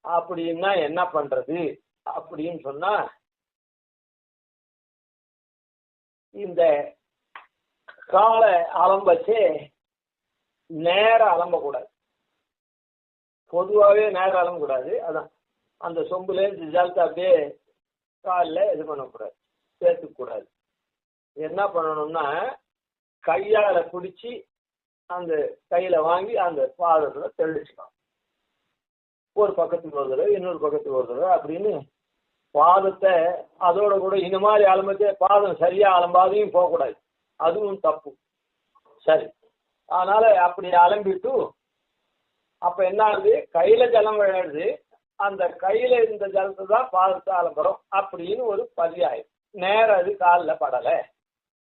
அப்படின்னா என்ன பண்றது அப்படின்னு சொன்னா இந்த காலை அலம்பச்சே நேர அலம்பக்கூடாது. பொதுவாகவே நேர அலம்பக்கூடாது. அதான் அந்த சொம்புல ஜலத்தை அப்படியே காலில் இது பண்ணக்கூடாது, சேர்த்துக்கூடாது. என்ன பண்ணணும்னா கையால பிடிச்சி அந்த கையில வாங்கி அந்த பாதத்துல தெளிச்சுக்கலாம். ஒரு பக்கத்துக்கு ஒரு தடவை இன்னொரு பக்கத்துக்கு ஒரு தடவை அப்படின்னு பாதத்தை அதோட கூட இந்த மாதிரி அலம்பத்தே பாதம் சரியா அலம்பாதையும் போகக்கூடாது, அதுவும் தப்பு. சரி, அதனால அப்படி அலம்பிட்டு அப்ப என்ன ஆகுது, கையில ஜலம் விளையாடுது, அந்த கையில இருந்த ஜலத்தை தான் பாதத்தை அலம்புறோம் அப்படின்னு ஒரு பரியாயம். நேரம் அது காலில் படலை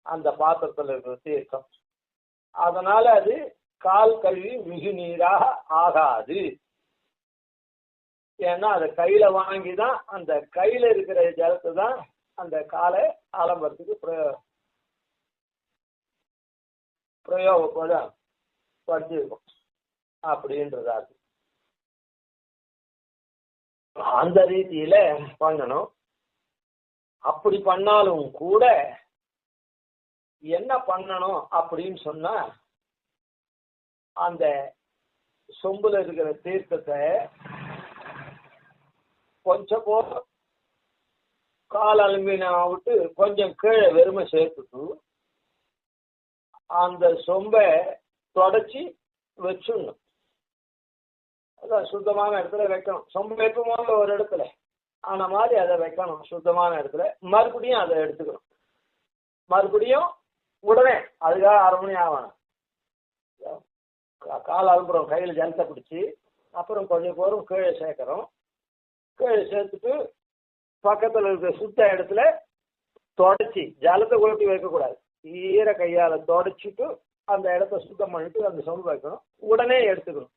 அந்த பாத்திரத்தில் இருக்கிற தீர்த்தம், அதனால அது கால் கழுவி மிகு நீராக ஆகாது. ஏன்னா அதை கையில வாங்கிதான் அந்த கையில இருக்கிற ஜலத்தை தான் அந்த காலை அலம்புறதுக்கு பிரயோகப்படுத்திருக்கும் அப்படின்றதா. அந்த ரீதியில பண்ணணும். அப்படி பண்ணாலும் கூட என்ன பண்ணணும் அப்படின்னு சொன்னா, அந்த சொம்புல இருக்கிற தீர்த்தத்தை கொஞ்சம் கால் அலும்பின விட்டு கொஞ்சம் கீழே வெறுமை சேர்த்துட்டு அந்த சொம்பை தொடச்சி வச்சுடணும். அதான் சுத்தமான இடத்துல வைக்கணும். சொம்பு வைக்கும் ஒரு இடத்துல ஆன மாதிரி அதை வைக்கணும் சுத்தமான இடத்துல. மறுபடியும் அதை எடுத்துக்கணும். மறுபடியும் உடனே அதுக்காக 1/2 மணி ஆகணும். கால் அலும்புறோம், கையில் ஜலத்தை பிடிச்சி அப்புறம் கொஞ்சம் போரும் கீழே சேர்க்கிறோம். கீழே சேர்த்துட்டு பக்கத்தில் இருக்கிற சுத்த இடத்துல தொடச்சி, ஜலத்தை கொட்டி வைக்கக்கூடாது, ஈர கையால் தொடச்சிட்டு அந்த இடத்த சுத்தம் பண்ணிட்டு அந்த சொம்பு வைக்கணும். உடனே எடுத்துக்கணும்.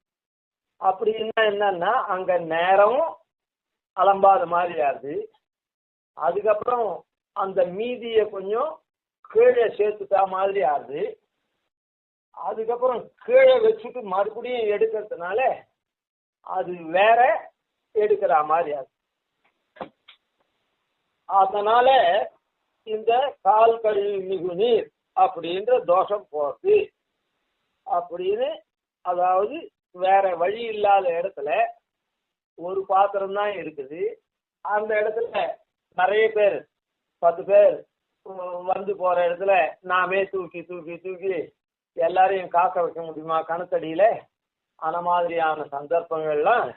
அப்படின்னா என்னன்னா அங்கே நேரமும் அலம்பாத மாதிரி ஆகுது. அதுக்கப்புறம் அந்த மீதியை கொஞ்சம் கீழே சேர்த்துட்டா மாதிரி ஆகுது. அதுக்கப்புறம் கீழே வச்சுட்டு மறுபடியும் எடுக்கிறதுனால அது வேற எடுக்கிற மாதிரி ஆகுது. அதனால இந்த கால் கழுவி மிகு நீர் அப்படின்ற தோஷம் போகுது அப்படின்னு. அதாவது வேற வழி இல்லாத இடத்துல ஒரு பாத்திரம் தான் இருக்குது. அந்த இடத்துல நிறைய பேர் 10 பேர் வந்து போற இடத்துல நாமே தூக்கி தூக்கி தூக்கி எல்லாரையும் காக்க வைக்க முடியுமா கணத்தடியில? அந்த மாதிரியான சந்தர்ப்பங்கள்லாம்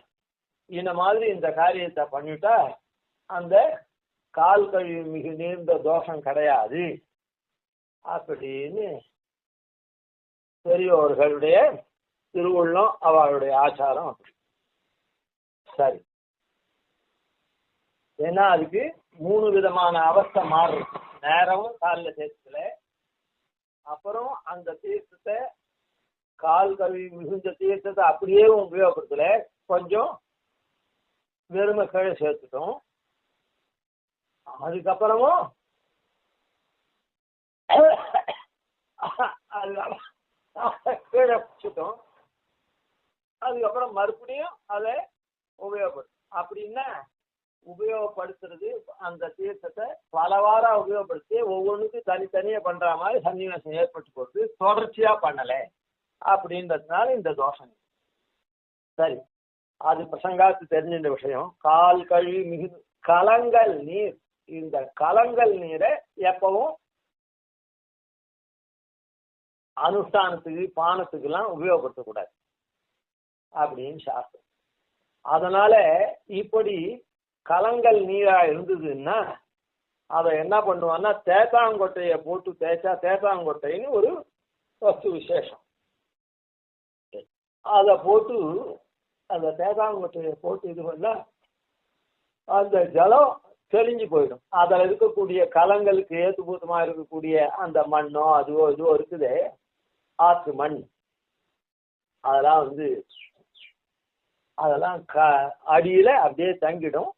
இந்த மாதிரி இந்த காரியத்தை பண்ணிட்டா அந்த கால் கழுவி மிகு நீர்ந்த தோஷம் கிடையாது அப்படின்னு பெரியோர்களுடைய திருவுள்ளம், அவளுடைய ஆச்சாரம் அப்படி. சரி, ஏன்னா அதுக்கு 3 விதமான அவஸ்தை மாறும். நேரமும் காலில் சேர்த்துல, அப்புறம் அந்த தீர்த்தத்தை கால் கழுவி மிகுந்த தீர்த்தத்தை அப்படியே உபயோகப்படுத்தல, கொஞ்சம் வெறுமை கீழே சேர்த்துட்டோம். அதுக்கப்புறமும் கீழே பிடிச்சிட்டோம். அதுக்கப்புறம் மறுபடியும் அதை உபயோகப்படுத்தும். அப்படின்னா உபயோகப்படுத்துறது அந்த தீர்த்தத்தை பலவாரா உபயோகப்படுத்தி ஒவ்வொன்றுக்கும் தனித்தனியா பண்ற மாதிரி சன்னிவேசம் ஏற்பட்டு போட்டு தொடர்ச்சியா பண்ணலை அப்படின்றதுனால இந்த தோஷம். சரி, அது பிரசங்காத்து தெரிஞ்ச விஷயம். கால் கழுவி மிகு கலங்கல் நீர், இந்த கலங்கல் நீரை எப்பவும் அனுஷ்டானத்துக்கு பானத்துக்கு எல்லாம் உபயோகப்படுத்தக்கூடாது அப்படின்னு சாஸ்திரம். அதனால இப்படி கலங்கல் நீரா இருந்ததுன்னா அதை என்ன பண்ணுவான்னா தேத்தாங்கொட்டையை போட்டு தேய்ச்சா, தேத்தாங்கொட்டைன்னு ஒரு வஸ்து விசேஷம், அதை போட்டு அந்த தேத்தாங்கொட்டையை போட்டு இது பண்ணா அந்த ஜலம் தெளிஞ்சு போயிடும். அதில் இருக்கக்கூடிய கலங்களுக்கு ஏத்துப்பூத்தமா இருக்கக்கூடிய அந்த மண்ணோ அதுவோ இதுவோ இருக்குது, ஆற்று மண், அதெல்லாம் அடியில அப்படியே தங்கிடும்.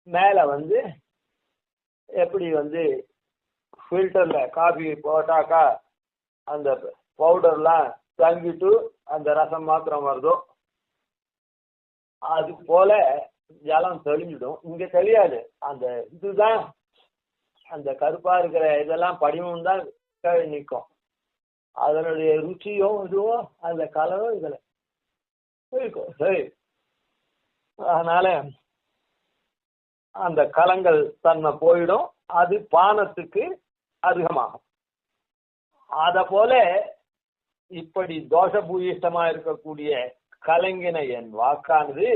மேல எப்படி ஃபில்டர்ல காஃபி போட்டாக்கா அந்த பவுடர்லாம் தங்கிட்டு அந்த ரசம் மாத்திரம் வருதோ அது போல ஜலம் தெளிஞ்சிடும். இங்க தெரியாது, அந்த இதுதான் அந்த கருப்பா இருக்கிற இதெல்லாம் படிமம் தான் நிற்கும். அதனுடைய ருச்சியும் இதுவும் அந்த கலரும் இதுல இருக்கும். சரி, அதனால அந்த கலங்கள் தன்மை போயிடும், அது பானத்துக்கு அதிகமாகும். அத போல இப்படி தோஷ பூயிஷ்டமா இருக்கக்கூடிய கலங்கின என் வாக்கானது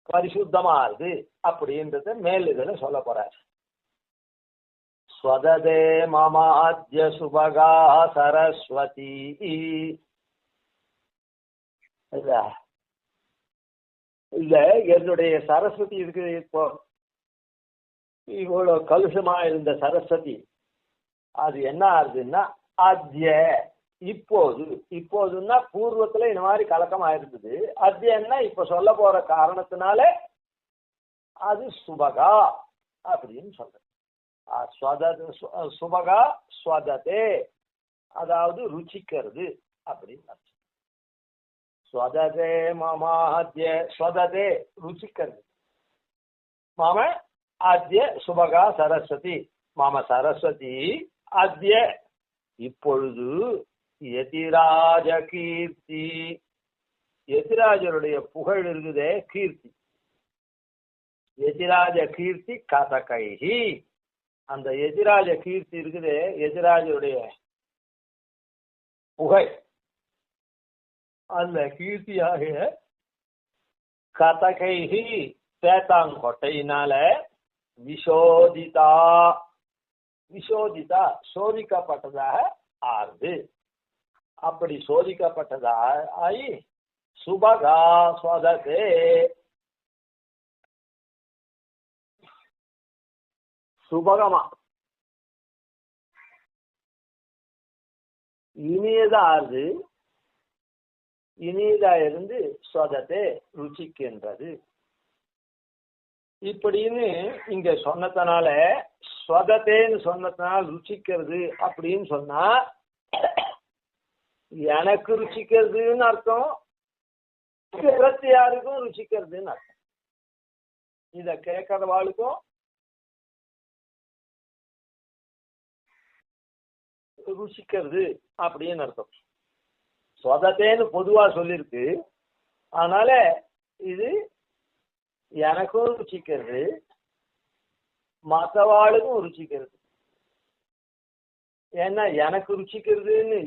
பரிசுத்தமானது அப்படின்றத மேல் இதுல சொல்ல போறார். ஸ்வததே மமாத்ய சுபகா சரஸ்வதி. இல்ல என்னுடைய சரஸ்வதி இருக்குது, இப்போ இவ்வளவு கலுஷமா இருந்த சரஸ்வதி அது என்ன ஆகுதுன்னா அத்ய இப்போது, இப்போதுன்னா பூர்வத்துல இந்த மாதிரி கலக்கம் ஆயிருந்தது. அத்யன்னா இப்ப சொல்ல போற காரணத்தினால அது சுபகா அப்படின்னு சொல்றது. சுபகா ஸ்வததே, அதாவது ருச்சிக்கிறது அப்படின்னு. ஸ்வததே மமாத்ய, ஸ்வததே ருச்சிக்கிறது. மம அத்ய சுபகா சரஸ்வதி, மம சரஸ்வதி அத்ய இப்பொழுது யதிராஜ கீர்த்தி, யதிராஜருடைய புகழ் இருக்குதே கீர்த்தி, யதிராஜ கீர்த்தி கதகைஹி, அந்த யதிராஜ கீர்த்தி இருக்குதே யதிராஜருடைய புகழ், அந்த கீர்த்தியாகிய கதகைஹி தேத்தாங்கொட்டையினால விஷோதிதா, விஷோதிதா சோதிக்கப்பட்டதாக ஆறுது. அப்படி சோதிக்கப்பட்டதாக ஆகி சுபகா ஸ்வததே, சுபகமா இனியதா ஆறுது, இனியதா இருந்து ஸ்வதத்தை ருச்சிக்கின்றது. இப்படின்னு இங்க சொன்னதுனால, ஸ்வதத்தேன்னு சொன்னதுனால ருச்சிக்கிறது அப்படின்னு சொன்னா எனக்கு ருச்சிக்கிறதுன்னு அர்த்தம், யாருக்கும் ருச்சிக்கிறதுன்னு அர்த்தம். இத கேட்கறவாளுக்கும் ருச்சிக்கிறது அப்படின்னு அர்த்தம். ஸ்வதத்தேன்னு பொதுவா சொல்லிருக்கு, அதனால இது எனக்கும் ருச்சிக்கிறது, மற்றவாளுக்கும் ருச்சிக்கிறது. ஏன்னா எனக்கு ருச்சிக்கிறதுன்னு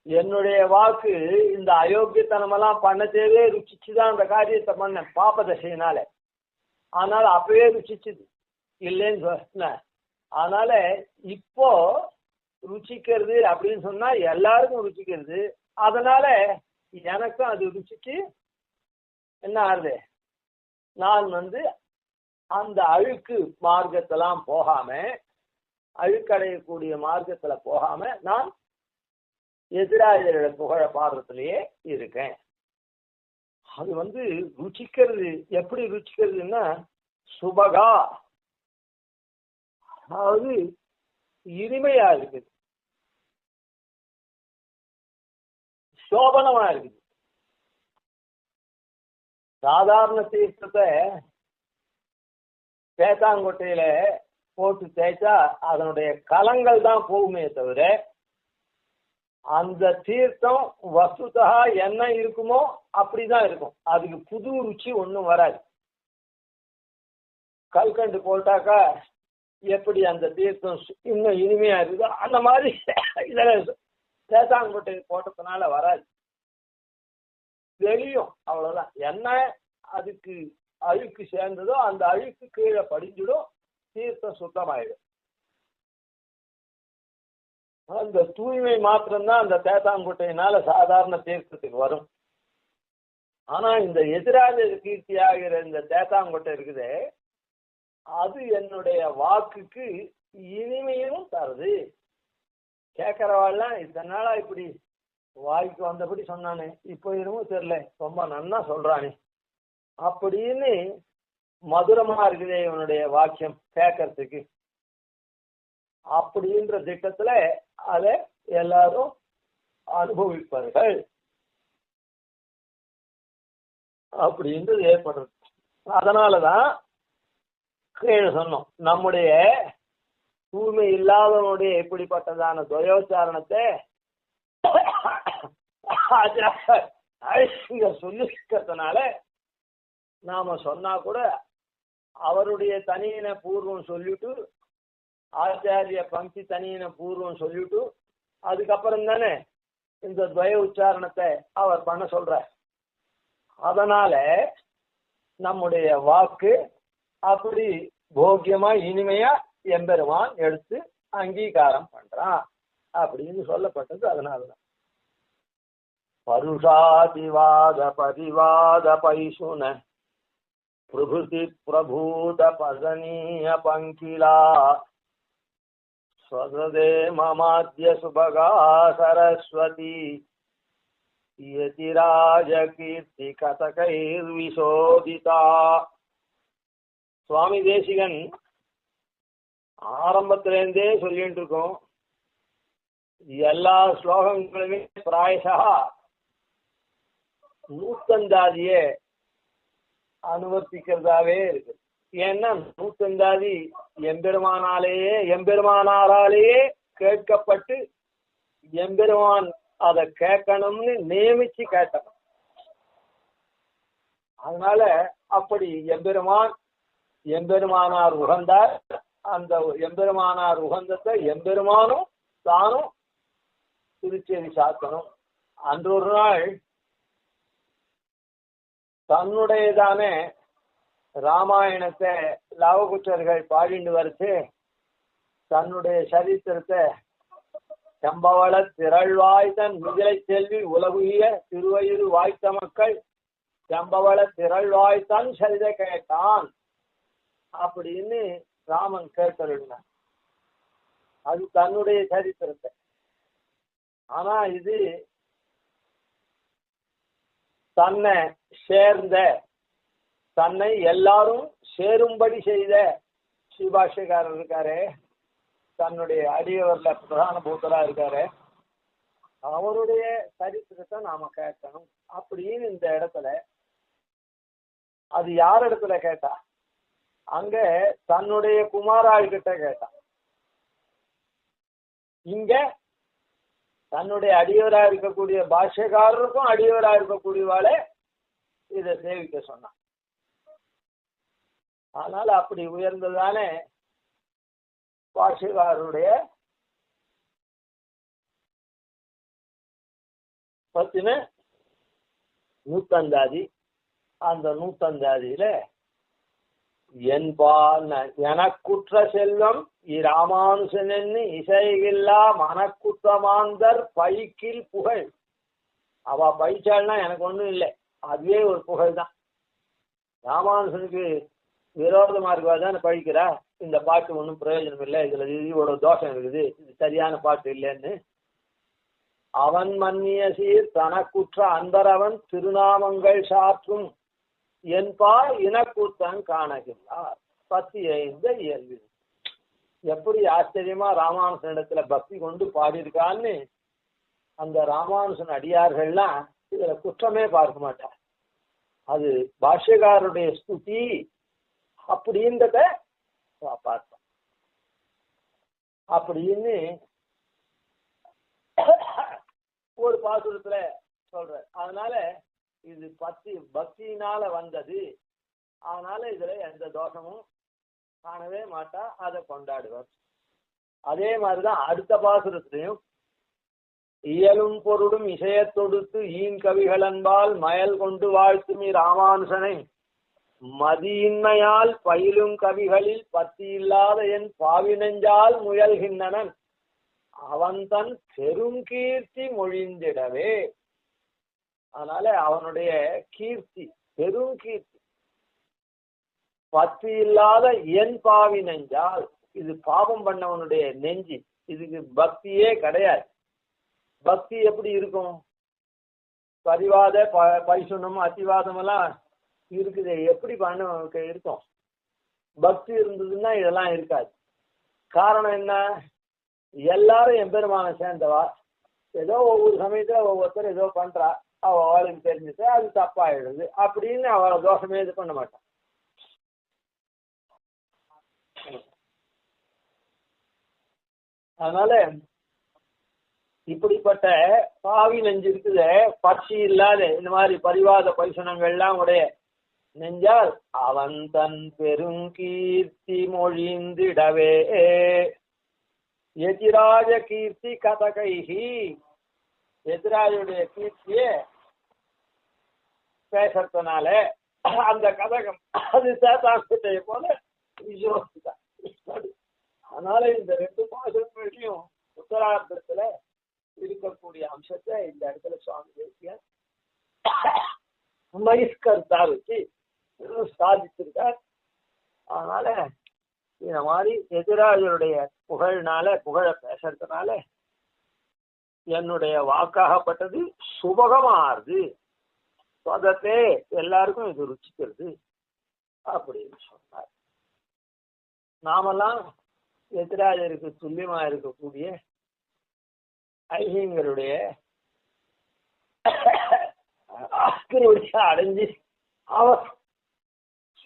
என்னுடைய வாக்கு இந்த அயோக்கியத்தனமெல்லாம் பண்ண தேவையே ருச்சிச்சுதான் அந்த காரியத்தை பண்ண பாப்ப தசையினால, அதனால அப்பவே ருச்சிச்சுது இல்லைன்னு சொன்ன. அதனால இப்போ ருச்சிக்கிறது அப்படின்னு சொன்னா எல்லாருக்கும் ருச்சிக்கிறது, அதனால எனக்கும் அது ருச்சிச்சு என்ன ஆறுது, நான் அந்த அழுக்கு மார்க்கத்தெல்லாம் போகாம, அழுக்கடையக்கூடிய மார்க்கத்துல போகாம நான் எதிராஜரோட புகழ பாடுறதுலயே இருக்கேன். அது ருச்சிக்கிறது. எப்படி ருச்சிக்கிறதுன்னா சுபகா, அதாவது இனிமையா இருக்குது, சோபனமா இருக்குது. சாதாரண தீர்த்தத்தை தேத்தாங்கொட்டையில போட்டு தேய்ச்சா அதனுடைய கலங்கள் தான் போகுமே தவிர அந்த தீர்த்தம் வஸ்துதா என்ன இருக்குமோ அப்படிதான் இருக்கும். அதுக்கு புது ருச்சி ஒன்றும் வராது. கல்கண்டு போட்டாக்கா எப்படி அந்த தீர்த்தம் இன்னும் இனிமையா இருக்குதோ அந்த மாதிரி இதில் தேத்தாங்கொட்டை போட்டதுனால வராது, வெளியும் அவ்வளவுதான். என்ன அதுக்கு அழுக்கு சேர்ந்ததோ அந்த அழுக்கு கீழே படிஞ்சிடும், தீர்த்தம் சுத்தமாயிடும். அந்த தூய்மை மாத்திரம்தான் அந்த தேத்தாங்கொட்டையினால சாதாரண தீர்த்தத்துக்கு வரும். ஆனா இந்த எதிராக கீர்த்தி ஆகிற இந்த தேத்தாங்கொட்டை இருக்குது, அது என்னுடைய வாக்குக்கு இனிமையும் தருது. கேட்கறவாள்லாம் இத்தனை நாளா இப்படி வாய்க்கு வந்தபடி சொன்னானே, இப்போ என்னமோ தெரியல ரொம்ப நன்னா சொல்றானே அப்படின்னு மதுரமா இருக்குதே இவனுடைய வாக்கியம் கேட்கறதுக்கு. அப்படின்ற திட்டத்துல அதை எல்லாரும் அனுபவிப்பார்கள் அப்படின்றது ஏற்படுறது. அதனாலதான் கீழே சொன்னோம், நம்முடைய தூய்மை இல்லாதவனுடைய எப்படிப்பட்டதான துவயோச்சாரணத்தை சொல்லிக்கிறதுனால நாம சொன்னா கூட அவருடைய தனியின பூர்வம் சொல்லிட்டு, ஆச்சாரிய பங்கி தனியின பூர்வம் சொல்லிட்டு அதுக்கப்புறம் தானே இந்த துவய உச்சாரணத்தை அவர் பண்ண சொல்ற. அதனால நம்முடைய வாக்கு அப்படி போக்கியமா இனிமையா எம்பெருமான் எடுத்து அங்கீகாரம் பண்றான் அப்படின்னு சொல்லப்பட்டது. அதனாலதான் பருஷாதிவாத பரிவாத பைசுன பிரபுதி பிரபூத பதனீய பங்கிலா ஸ்வதே மமாத்ய சுபகா சரஸ்வதி யதிராஜ கீர்த்தி கதகைர் விசோதிதா. சுவாமி தேசிகன் ஆரம்பத்திலேருந்தே சொல்லிட்டு இருக்கோம். எல்லா ஸ்லோகங்களுமே பிராயசா நூத்தந்தாதியே அனுவர்த்திக்கிறதாவே இருக்கு. ஏன்னா நூத்தந்தாதி எம்பெருமானாலேயே கேட்கப்பட்டு எம்பெருமான் அதை கேட்கணும்னு நியமிச்சு கேட்கணும். அதனால அப்படி எம்பெருமானார் உகந்தார். அந்த எம்பெருமானார் உகந்தத்தை எம்பெருமானும் தானும் திருச்சேரி சாத்தணும். அன்று ஒரு நாள் தன்னுடையதானே ராமாயணத்தை லவகுற்றர்கள் பாடிண்டு வரைச்சு தன்னுடைய சரித்திரத்தை செம்பவள திரள்வாய்த்தன் மிதிலை செல்வி உலகுகிய திருவயிறு வாய்த்த மக்கள் செம்பவள திரள்வாய்த்தான் சரித கேட்டான் அப்படின்னு ராமன் கேட்கிறான். அது தன்னுடைய சரித்திரத்தை. ஆனா இது தன்னை சேர்ந்த, தன்னை எல்லாரும் சேரும்படி செய்த ஸ்ரீபாஷ்யக்காரர் இருக்காரு, தன்னுடைய அடியவர்ல பிரதான பூத்தரா இருக்காரு, அவருடைய சரித்திரத்தை நாம கேட்கணும் அப்படின்னு இந்த இடத்துல. அது யார் இடத்துல கேட்டா? அங்க தன்னுடைய குமாராள் கிட்ட கேட்டா. இங்க தன்னுடைய அடியவரா இருக்கக்கூடிய பாஷ்யக்காரருக்கும் அடியவரா இருக்கக்கூடியவாளே இதை சேவிக்க சொன்னான். அதனால அப்படி உயர்ந்ததானே பாஷ்யக்காரருடைய பத்தின நூத்தந்தாதி. அந்த நூத்தந்தாதியில எனக்குற்ற செல்வம் இராமானுசன் இசையில்லா மனக்குற்றமாந்தர் பைக்கில் புகழ். அவ பைச்சாள்னா எனக்கு ஒண்ணும் இல்லை, அதுவே ஒரு புகழ் தான். ராமானுசனுக்கு விரோதமா இருக்கவாதானே பழிக்கிறா, இந்த பாட்டு ஒன்றும் பிரயோஜனம் இல்லை, இதுல இவ்வளோ தோஷம் இருக்குது, இது சரியான பாட்டு இல்லைன்னு. அவன் மன்னிய சீர் தனக்குற்ற அன்பரவன் திருநாமங்கள் சாற்றும் என்பார் இனக்கூத்தன் காணகின்றார். 15 இயல்பு. எப்படி ஆச்சரியமா ராமானுசன் இடத்துல பக்தி கொண்டு பாடியிருக்கான்னு அந்த ராமானுசன் அடியார்கள்லாம் இதுல குற்றமே பார்க்க மாட்டார். அது பாஷ்யக்காரருடைய ஸ்துதி அப்படின்றத பார்த்தோம். அப்படின்னு ஒரு பாசுரத்துல சொல்ற. அதனால இது பக்தியினால வந்தது. அதனால இதுல எந்த தோஷமும் காணவே மாட்டா, அதை கொண்டாடுவார். அதே மாதிரிதான் அடுத்த பாசுரத்திலையும் இயலும் பொருடும் இசைய தொடுத்து ஈன் கவிகள் அன்பால் மயல் கொண்டு வாழ்த்துமி ராமானுசனை மதியின்மையால் பயிலும் கவிகளில் பத்தி இல்லாத என் பாவினஞ்சால் முயல்கின்றனன் அவன் தன் பெருங்கீர்த்தி மொழிந்திடவே. அதனால அவனுடைய கீர்த்தி பெருங்கீர்த்தி பத்தி இல்லாத என் பாவி நெஞ்சால், இது பாவம் பண்ணவனுடைய நெஞ்சி, இதுக்கு பக்தியே கிடையாது. பக்தி எப்படி இருக்கும்? பரிவாத பைசுனம் அத்திவாதம் எல்லாம் இருக்குது, எப்படி பண்ண இருக்கும்? பக்தி இருந்ததுன்னா இதெல்லாம் இருக்காது. காரணம் என்ன? எல்லாரும் எம்பெருமான சேர்ந்தவா, ஏதோ ஒவ்வொரு சமயத்துல ஒவ்வொருத்தர் ஏதோ பண்றா, அவளுக்கு தெரிஞ்சுட்டு அது தப்பாயிடுது அப்படின்னு அவளை தோஷமே இது பண்ண மாட்டான். அதனால இப்படிப்பட்ட பாவி நெஞ்சு இருக்குது, பட்சி இல்லாத இந்த மாதிரி பரிவாத பரிசனங்கள்லாம் உடைய நெஞ்சால் அவன் தன் பெருங்கீர்த்தி மொழிந்திடவே எதிராஜ கீர்த்தி கதகைஹி, எதிராஜுடைய கீர்த்திய பேசறதுனால அந்த கதகம் அது சேத்தாசத்தை போல விசுவாசிதான். அதனால இந்த 2 பாசங்களையும் உத்தரார்த்தத்துல இருக்கக்கூடிய அம்சத்தை இந்த இடத்துல சுவாமி தேசிய மகிஷ்கர்த்தா வச்சு சாதிச்சிருக்கார். அதனால இந்த மாதிரி எதிராளிகளுடைய புகழ பேசுறதுனால என்னுடைய வாக்காகப்பட்டது சுபகமாறுது, சொதத்தே எல்லாருக்கும் இது ருச்சிக்கிறது அப்படின்னு சொன்னார். நாமெல்லாம் எதிராளிகளுக்கு துல்லியமா இருக்கக்கூடிய ஐயங்களுடைய அடைஞ்சு அவர்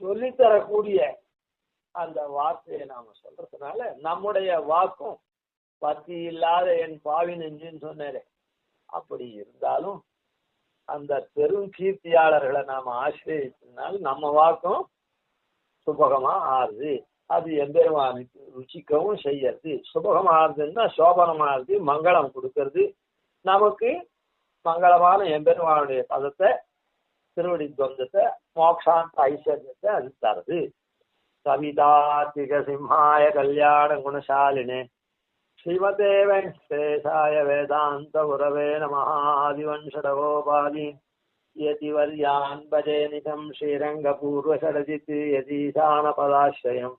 சொல்லித்தரக்கூடிய அந்த வார்த்தையை நாம சொல்றதுனால நம்முடைய வாக்கும் பத்தி இல்லாத என் பாவி நெஞ்சுன்னு சொன்னேன். அப்படி இருந்தாலும் அந்த பெரும் கீர்த்தியாளர்களை நாம ஆசிரியத்தினால் நம்ம வாக்கும் சுபகமா ஆறுது. அது எம்பெருமானுக்கு ருச்சிக்கவும் செய்யறது. சுபகம் ஆறுதுன்னா சோபனமாறுது, மங்களம் கொடுக்கறது, நமக்கு மங்களமான எம்பெருமானுடைய பதத்தை திருவடி துவந்தத்தை மோக்ஷாந்த ஐஸ்வர்யத்தை அது தருது. கவிதார்த்திக சிம்ஹாய கல்யாண குணசாலினே ஸ்ரீமதே வெங்கடேசாய வேதாந்த குரவே நமஹ. ஆதிவன்ஷடகோபாதி யதிவர்யான் பஜே நிதம் ஸ்ரீரங்கபூர்வசரஜித் யதீசானபதாஸ்ரயம்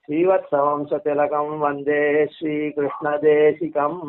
ஸ்ரீவத்சவம்சதிலகம் வந்தே ஸ்ரீகிருஷ்ணதேசிகம்.